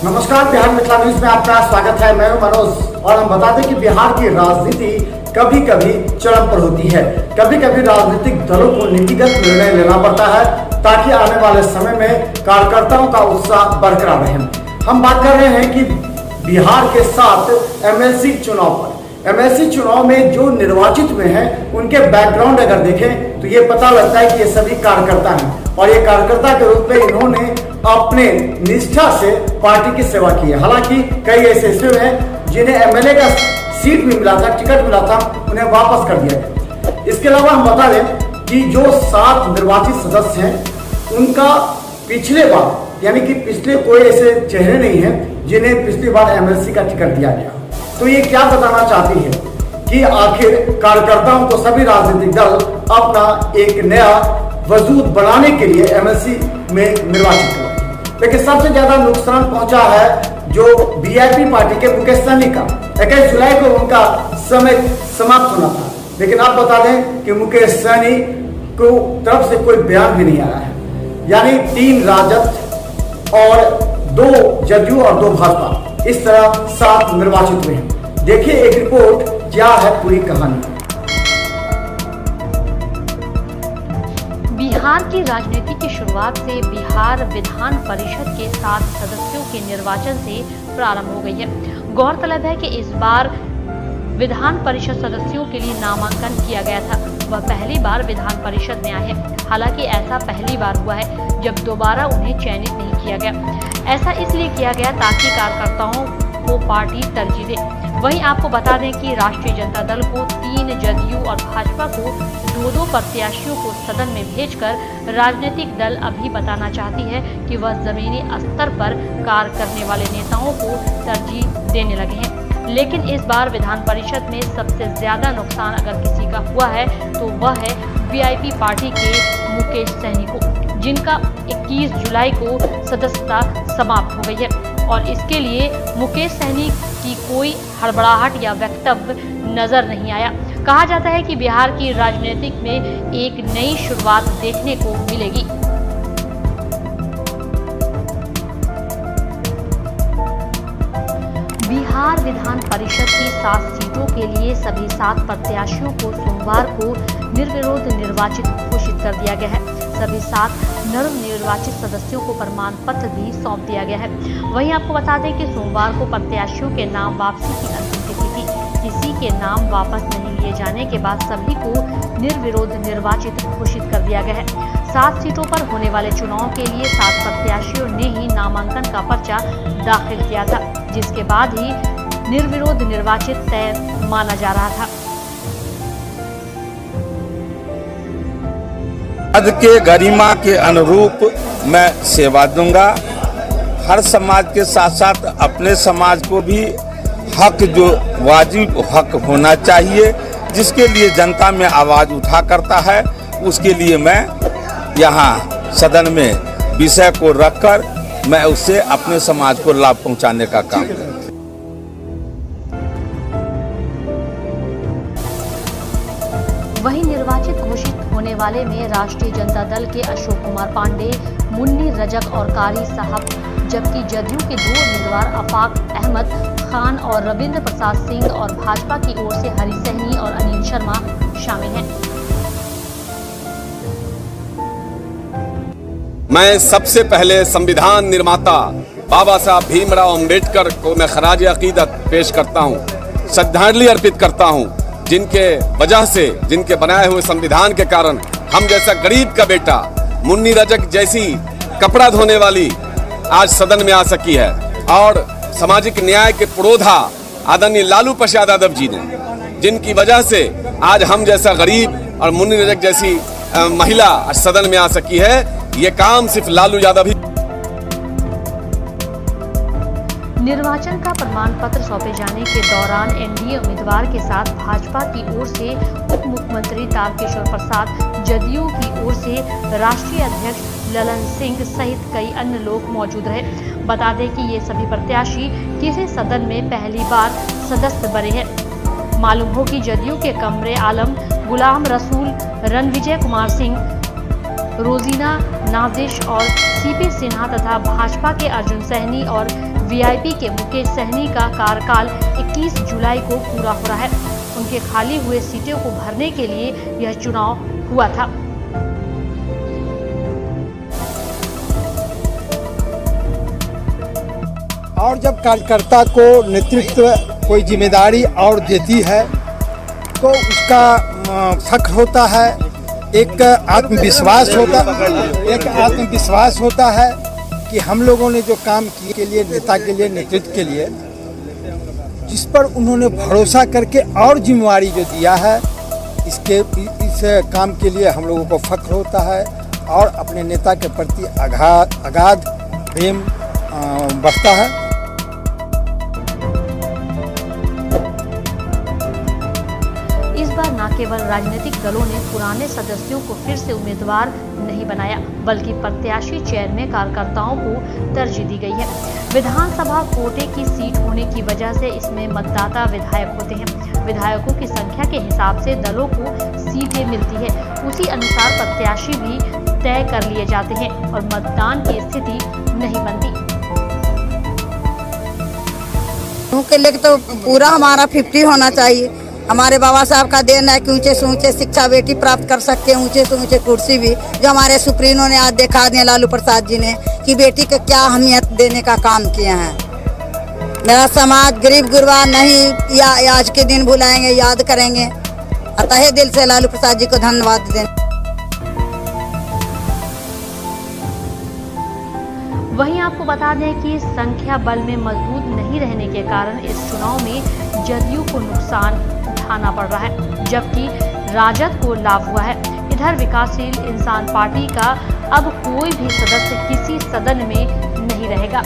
नमस्कार, बिहार मिथिला न्यूज में आपका स्वागत है। मैं हूं मनोज और हम बता दें कि बिहार की राजनीति कभी कभी चरम पर होती है। कभी कभी राजनीतिक दलों को नीतिगत निर्णय लेना पड़ता है ताकि आने वाले समय में कार्यकर्ताओं का उत्साह बरकरार रहे। हम बात कर रहे हैं कि बिहार के 7 एमएलसी चुनाव पर। एमएलसी चुनाव में जो निर्वाचित हुए हैं उनके बैकग्राउंड अगर देखें तो ये पता लगता है कि ये सभी कार्यकर्ता हैं और ये कार्यकर्ता के रूप में इन्होंने अपने निष्ठा से पार्टी की सेवा की है। हालांकि कई ऐसे हिस्से हैं जिन्हें एमएलए का सीट भी मिला था, टिकट मिला था, उन्हें वापस कर दिया गया। इसके अलावा हम बता दें कि जो 7 निर्वाचित सदस्य हैं उनका पिछले बार यानी कि पिछले कोई ऐसे चेहरे नहीं हैं जिन्हें पिछली बार एमएलसी का टिकट दिया गया। तो ये क्या बताना चाहती है कि आखिर कार्यकर्ताओं को सभी राजनीतिक दल अपना एक नया वजूद बनाने के लिए एमएलसी में निर्वाचित करें। लेकिन सबसे ज्यादा नुकसान पहुंचा है जो वीआईपी पार्टी के मुकेश सहनी का। 21 जुलाई को उनका समय समाप्त होना था, लेकिन आप बता दें कि मुकेश सहनी को तरफ से कोई बयान भी नहीं आया है। यानी 3 राजद और 2 जदयू और 2 भाजपा, इस तरह 7 निर्वाचित हुए हैं। देखिए एक रिपोर्ट, क्या है पूरी कहानी। बिहार की राजनीति की शुरुआत से बिहार विधान परिषद के 7 सदस्यों के निर्वाचन से प्रारंभ हो गई है। गौरतलब है कि इस बार विधान परिषद सदस्यों के लिए नामांकन किया गया था। वह पहली बार विधान परिषद में आए हैं। हालांकि ऐसा पहली बार हुआ है जब दोबारा उन्हें चयनित नहीं किया गया। ऐसा इसलिए किया गया ताकि कार्यकर्ताओं को पार्टी तरजीह दे। वहीं आपको बता दें कि राष्ट्रीय जनता दल को 3, जदयू और भाजपा को 2-2 प्रत्याशियों को सदन में भेजकर राजनीतिक दल अभी बताना चाहती है कि वह जमीनी स्तर पर कार्य करने वाले नेताओं को तरजीह देने लगे हैं। लेकिन इस बार विधान परिषद में सबसे ज्यादा नुकसान अगर किसी का हुआ है तो वह है वीआईपी पार्टी के मुकेश सहनी को, जिनका 21 जुलाई को सदस्यता समाप्त हो गई है। और इसके लिए मुकेश सहनी की कोई हड़बड़ाहट या वक्तव्य नजर नहीं आया। कहा जाता है कि बिहार की राजनीतिक में एक नई शुरुआत देखने को मिलेगी। बिहार विधान परिषद की 7 सीटों के लिए सभी 7 प्रत्याशियों को सोमवार को निर्विरोध निर्वाचित घोषित कर दिया गया है। सभी 7 नवनिर्वाचित सदस्यों को प्रमाण पत्र भी सौंप दिया गया है। वहीं आपको बता दें कि सोमवार को प्रत्याशियों के नाम वापसी की अंतिम तिथि थी। किसी के नाम वापस नहीं लिए जाने के बाद सभी को निर्विरोध निर्वाचित घोषित कर दिया गया है। 7 सीटों पर होने वाले चुनाव के लिए 7 प्रत्याशियों ने ही नामांकन का पर्चा दाखिल किया था, जिसके बाद ही निर्विरोध निर्वाचित तय माना जा रहा था। पद के गरिमा के अनुरूप मैं सेवा दूंगा। हर समाज के साथ साथ अपने समाज को भी हक, जो वाजिब हक होना चाहिए, जिसके लिए जनता में आवाज उठा करता है, उसके लिए मैं यहाँ सदन में विषय को रखकर मैं उससे अपने समाज को लाभ पहुंचाने का काम करूँ। वहीं निर्वाचित घोषित होने वाले में राष्ट्रीय जनता दल के अशोक कुमार पांडे, मुन्नी रजक और कारी साहब, जबकि जदयू के 2 उम्मीदवार आफाक अहमद खान और रविंद्र प्रसाद सिंह और भाजपा की ओर से हरि सहनी और अनिल शर्मा शामिल हैं। मैं सबसे पहले संविधान निर्माता बाबा साहब भीमराव अंबेडकर को मैं खराज अकीदत पेश करता हूँ, श्रद्धांजलि अर्पित करता हूँ, जिनके वजह से, जिनके बनाए हुए संविधान के कारण हम जैसा गरीब का बेटा, मुन्नी रजक जैसी कपड़ा धोने वाली आज सदन में आ सकी है। और सामाजिक न्याय के पुरोधा आदरणीय लालू प्रसाद यादव जी ने, जिनकी वजह से आज हम जैसा गरीब और मुन्नी रजक जैसी महिला सदन में आ सकी है, ये काम सिर्फ लालू यादव ही। निर्वाचन का प्रमाण पत्र सौंपे जाने के दौरान एनडीए उम्मीदवार के साथ भाजपा की ओर से उप मुख्यमंत्री तारकिशोर प्रसाद, जदयू की ओर से राष्ट्रीय अध्यक्ष ललन सिंह सहित कई अन्य लोग मौजूद रहे। बता दें कि ये सभी प्रत्याशी किसी सदन में पहली बार सदस्य बने हैं। मालूम हो कि जदयू के कमरे आलम, गुलाम रसूल, रणविजय कुमार सिंह, रोजीना नाजिश और सीपी सिन्हा तथा भाजपा के अर्जुन सहनी और वीआईपी के मुकेश सहनी का कार्यकाल 21 जुलाई को पूरा हो रहा है। उनके खाली हुए सीटों को भरने के लिए यह चुनाव हुआ था। और जब कार्यकर्ता को नेतृत्व कोई जिम्मेदारी और देती है तो उसका फख्र होता है, एक आत्मविश्वास होता है कि हम लोगों ने जो काम किए के लिए, नेता के लिए, नेतृत्व के लिए, जिस पर उन्होंने भरोसा करके और जिम्मेवारी जो दिया है, इस काम के लिए हम लोगों को फख्र होता है और अपने नेता के प्रति अगाध प्रेम बढ़ता है। इस बार न केवल राजनीतिक दलों ने पुराने सदस्यों को फिर से उम्मीदवार नहीं बनाया, बल्कि प्रत्याशी चयन में कार्यकर्ताओं को तरजीह दी गई है। विधानसभा कोटे की सीट होने की वजह से इसमें मतदाता विधायक होते हैं। विधायकों की संख्या के हिसाब से दलों को सीटें मिलती है, उसी अनुसार प्रत्याशी भी तय कर लिए जाते हैं और मतदान की स्थिति नहीं बनती। के लिए तो पूरा हमारा 50 होना चाहिए। हमारे बाबा साहब का देन है कि ऊंचे से ऊंचे शिक्षा बेटी प्राप्त कर सकते हैं, ऊंचे से ऊंचे कुर्सी भी, जो हमारे सुप्रीमो ने आज दिखा दिया, लालू प्रसाद जी ने, कि बेटी को क्या अहमियत देने का काम किए हैं। मेरा समाज गरीब गुरबा नहीं या आज के दिन भुलाएंगे, याद करेंगे। तहे दिल से लालू प्रसाद जी को धन्यवाद दें। वहीं आपको बता दें कि संख्या बल में मजबूत नहीं रहने के कारण इस चुनाव में जदयू को नुकसान उठाना पड़ रहा है, जबकि राजद को लाभ हुआ है। इधर विकासशील इंसान पार्टी का अब कोई भी सदस्य किसी सदन में नहीं रहेगा।